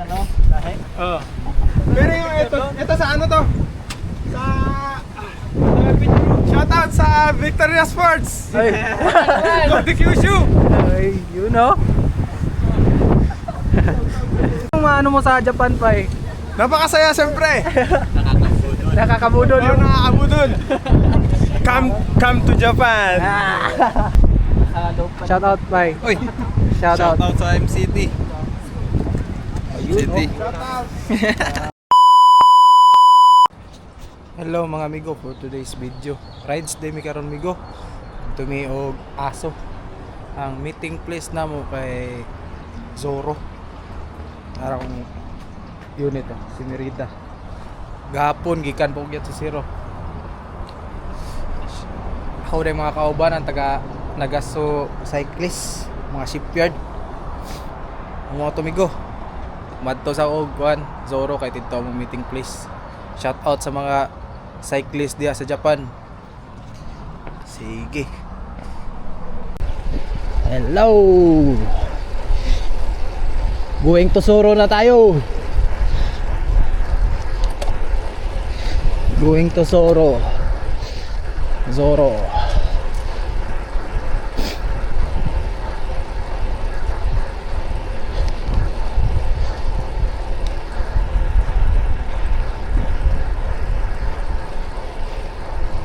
ano, lahi. Oo. Pero yung ito sa ano to? Sa shoutout sa Victoria Sports. Ay. Go to Kyushu. Ay, you know. Kung ano mo sa Japan pa eh. Napakasaya siyempre. Nakakabudol Oo, yung... nakakabudol. Come to Japan. Shout out pa eh. Uy, Shout out. shoutout sa MCT. MCT. Hello mga amigo, for today's video rides day mi karon migo tumi og aso. Ang meeting place na mo kay Zoro. Ara kong unit si Merida. Gahapon gikan po gyud sa Zero. Ako rin mga kauban ang taga Nagaso cyclist, mga shipyard. Ang mga tumigo madto sa Ogwan Zoro kay dito mo meeting place. Shout out sa mga cyclist diya sa Japan. Sige. Hello. Going to Zoro na tayo. Going to Zoro. Zoro.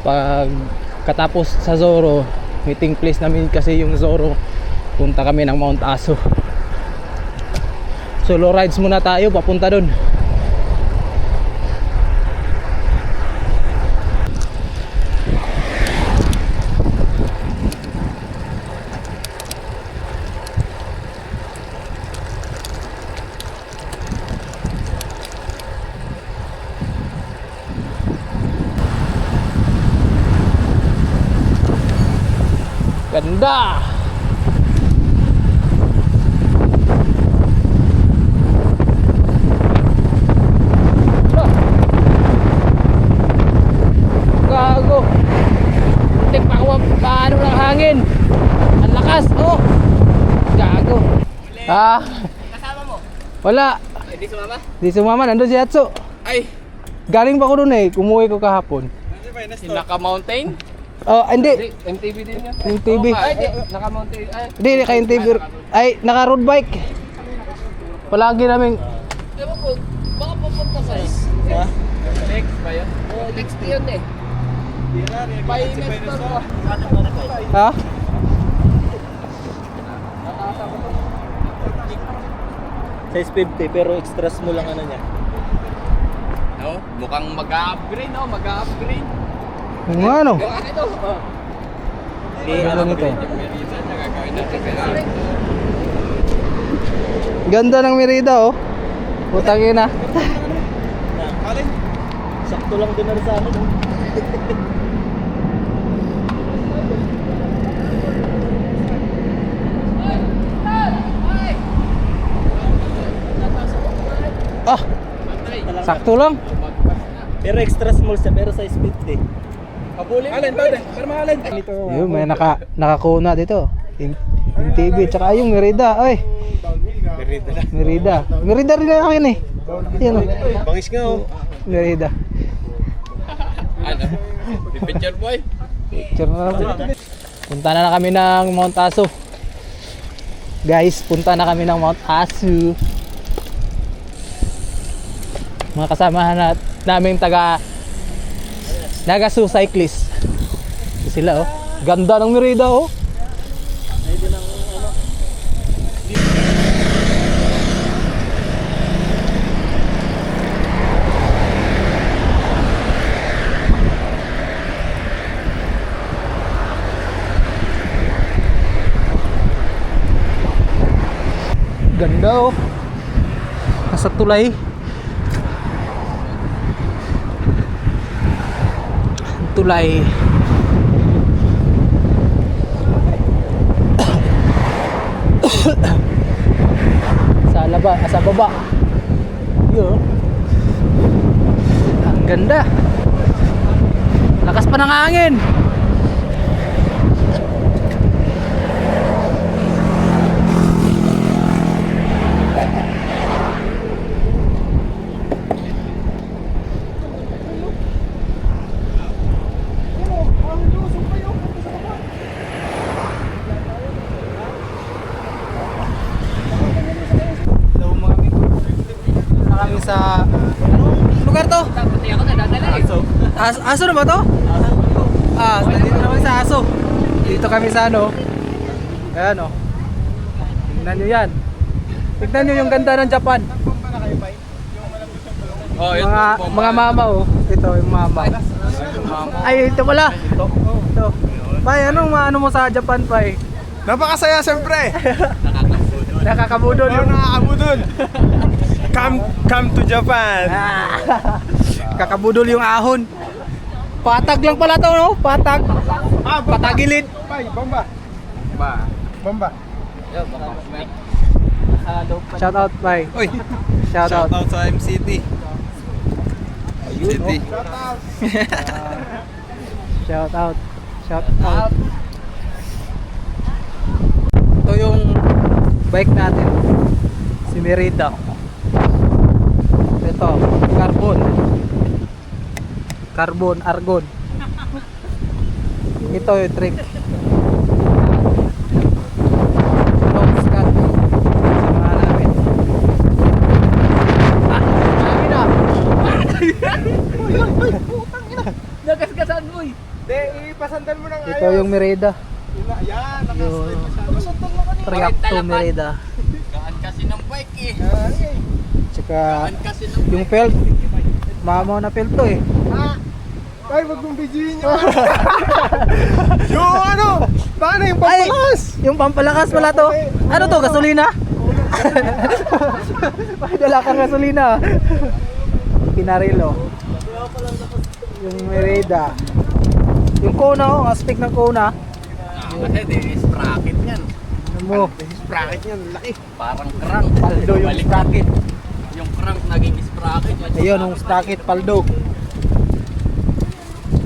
Pag katapos sa Zoro, meeting place namin kasi yung Zoro, punta kami ng Mount Aso. Solo rides muna tayo papunta dun. Ganda. Gago. Tik pa ako paano ng hangin. Ang lakas, oh. Gago. Ah. Kasama mo? Wala. Hindi sumama? Di sumama, nandun si Atso. Ay, Galing pa ko dun eh, kumuwi ko kahapon. yung naka-mountain? Oh, hindi. MTV din yan? MTV. Ay, naka-mountain. Ay, Hindi, naka-MTV. Ay, naka-road bike. Palagi namin. ewan ko, baka pupunta sa Lex ba yun? Oo, Lex yun eh. Pa-investor ko. Ha? Size 50 pero extra small lang ano niya. No? Mukhang mag-upgrade, no? Mag-upgrade. Yung ano? Ito. Ganda nito. Yung Merida, nagagawin natin Ferrari. Ganda ng Merida oh. Putangin na. Sakto lang din na sa akin. Ah, sakto lang. Pero extra small siya pero size 50. Kabulin. Alin, pwede. Pero mahalin. Yun, may nakakuna dito. Yung TV, tsaka yung Merida. Ay, Merida. Merida rin na akin eh. Yan oh. Bangis nga oh. Merida. Ano? Picture boy? Picture na lang. Punta na kami ng Mount Aso. Guys, punta na kami ng Mount Aso. Mga kasamahan namin taga Nagaso cyclist. Sila oh. Ganda ng Merida oh. Ganda oh. Nasa tulay. Tulay. Sa baba. Yun. Ang ganda. Lakas pa ng hangin. sa... Anong lugar to? Pati ako nadadala eh. Aso na ba to? Nandito naman sa Aso. Dito kami sa ano. Ayan o. Tignan nyo yan. Tignan nyo yung ganda ng Japan. Oh, Mga mama oh. Ito yung mama. Ay, ito pala. Ito. Pai, ano mo sa Japan, Pai? Napakasaya siyempre. Nakakabudol Oh, yung... nakakabudol. Come to Japan. Kakabudol yung ahon. Patag lang pala to, no? Patag. Patagilid. Pai, bomba. Bomba. Shout out, Pai. Uy, Shout out. shoutout sa MCT. City. Shout out. Shout out. Ito yung bike natin. Si Merida. Ito, carbon, argon. Ito yung trick. Ito, Scott. Samahan namin. Marami na. Nagasgasan mo eh. De, ipasandal mo ng Ito yung Merida. Yan, Yung nakasandal mo kanina. Triacto Merida. Gaan kasi ng bike eh. Tsaka Gaan kasi ng yung pelt. Mamaw na pelt to eh. Ay, wag mong bijihin nyo. Yung ano? Paano yung Ay! pampalas? Yung pampalakas pala to. Ano to? Gasolina? May dala kang gasolina. Pinarilo. Yung Merida. Yung Kona oh, ang astig ng Kona. Kasi di sprocket yan. Ano mo? Sprocket yan, laki. Parang crank. Paldo yung sprocket. Yung crank naging sprocket. Ayun, yung sprocket paldo.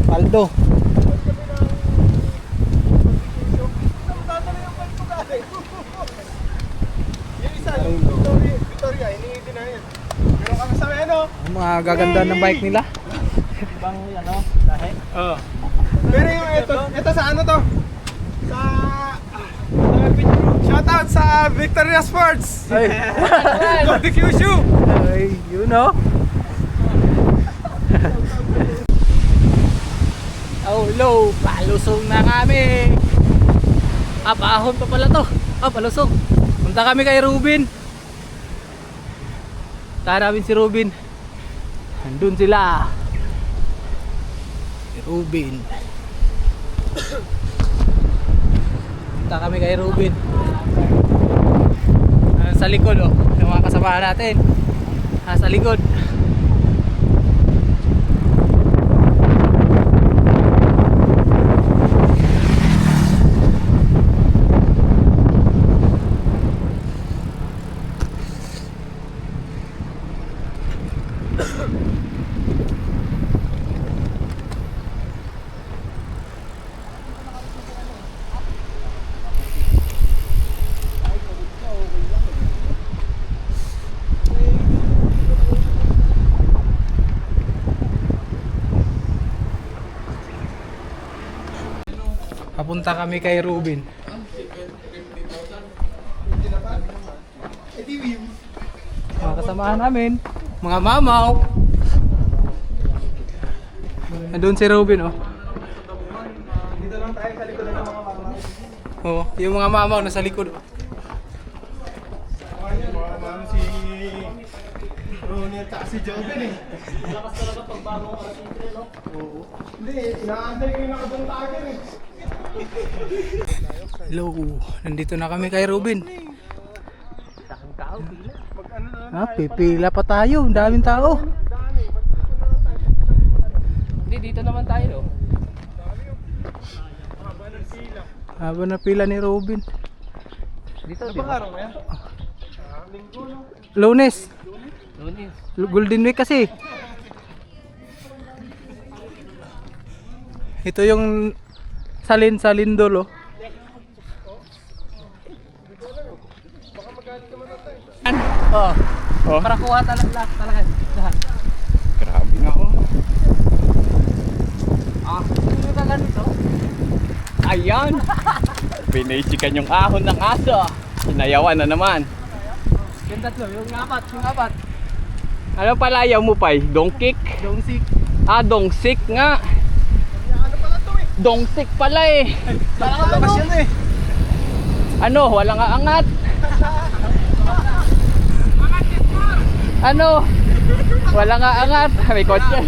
Paldo. Yung isa, yung Victoria, iniiti na yun. Pero kami sa ano? Ang mga gaganda ng bike nila. Ibang ano, lahi. Oo. Pero yung ito sa ano to? Sa... Shoutout sa Victoria Sports! Ay, Go to Kyushu! ay, you know. Oh, low, palusong na kami. Ahon pa pala to. Palusong. Punta kami kay Ruben. Tara namin si Ruben. Nandun sila. Si Ruben. Punta kami kay Ruben. Sa likod oh, yung mga kasama natin. Sa likod. Papunta kami kay Ruben. Mga kasamahan namin, mga mamaw. Nandun si Ruben oh. Dito lang tayo sa likod ng mga mama. Oh, yung mga mamaw nasa likod oh. Mga mama si... Ronnie at saka si Joven eh. Lakas talaga pag bago ka rin, no? Oo. Hindi, inaantay ko yung nakabang tagan eh. Hello, nandito na kami kay Ruben. Mag-ano na. Pipila pa tayo, ang daming tao. Hindi, dito naman tayo. Haba na pila ni Ruben. Dito, Ano bang araw yan? Linggo no? Lunes, Lunes. Golden Week kasi. Ito yung salin sa Lindol oh. Oh. Oh. Para kuha talaga lahat. Grabe nga oh. Ano ka ganito? Ayan! Pinaychikan yung ahon ng aso. Sinayawan na naman. Yung tatlo, yung apat. Ano palayaw mo pa? Dongkik? Dongsik. Ah, dongsik nga. Ano pala to eh? Dongsik pala eh. Labas yan eh. Ano, walang aangat. Ano? Walang aangat. May kotse.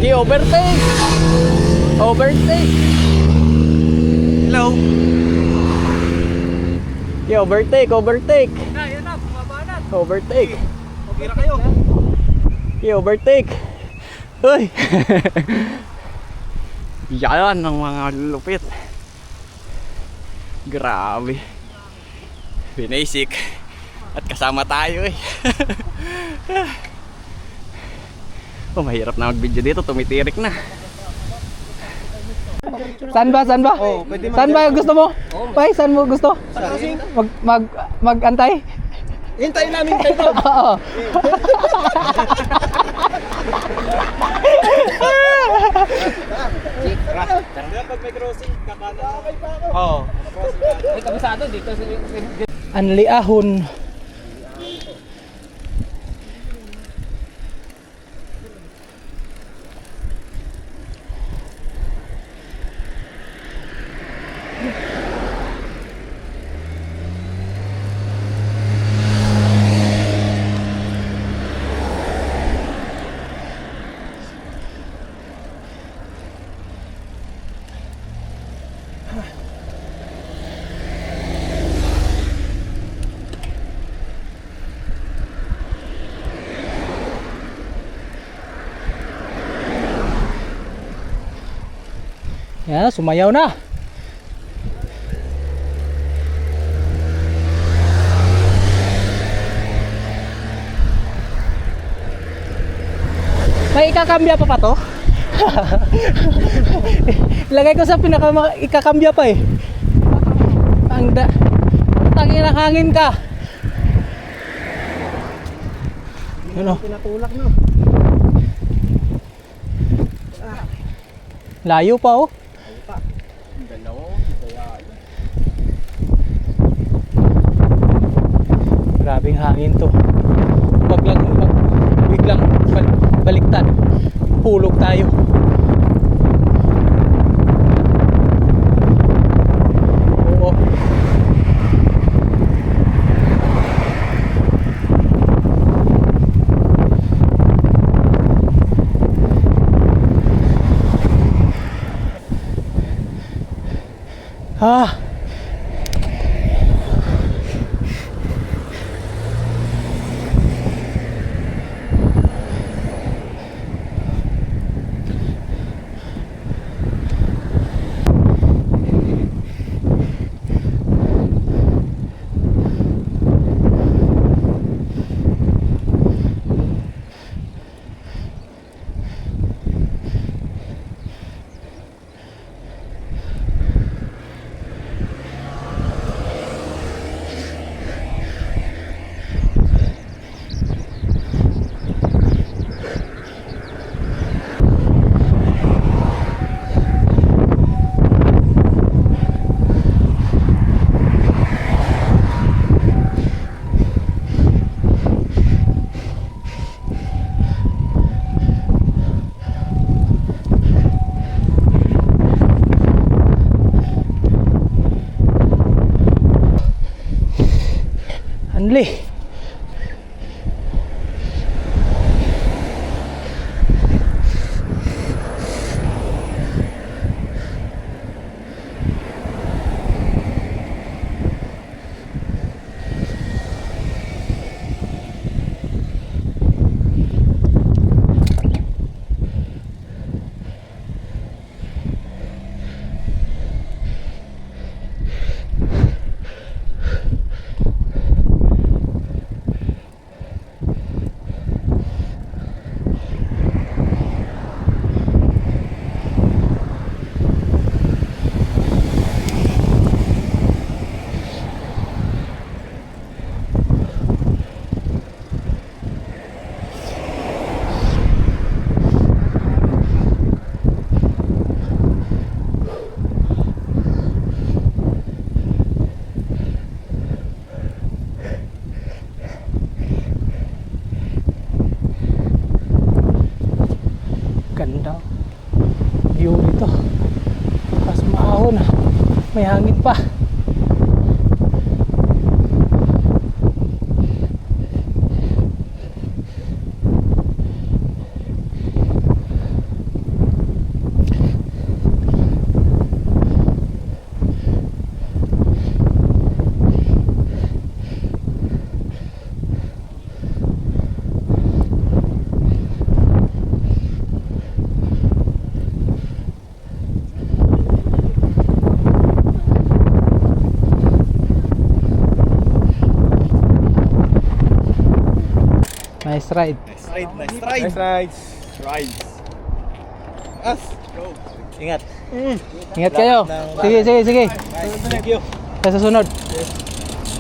I-overtake. Overtake. Hello. I-overtake, overtake. Yan na, bumaba na. Overtake. Okay na kayo. I-overtake. Uy. Yan ang mga lupit. Grabe. Binasic. At kasama tayo eh. Oh, mahirap na mag-video dito. Tumitirik na. Saan ba? Saan ba? Oh, pwede Saan ba gusto mo? Pai, saan mo gusto? Mag-antay? Hintayin namin kayo. Oo. Pag may crossing, kakana. Oo. May kabisado dito. Anli ahon. Yan, sumayaw na. May ikakambya pa to? Ilagay ko sa ikakambya pa eh. Ang tangin ng hangin ka. Ano? Pinatulak no. Layo pa oh. Grabing hangin to. Wag lang biglang baliktad. Hulog tayo. Oo. Ah. Anli. May hangin pa. Nice ride. Nice rides. Ingat. Ingat kayo. Sige, sige, sige. Thank you. Sa susunod.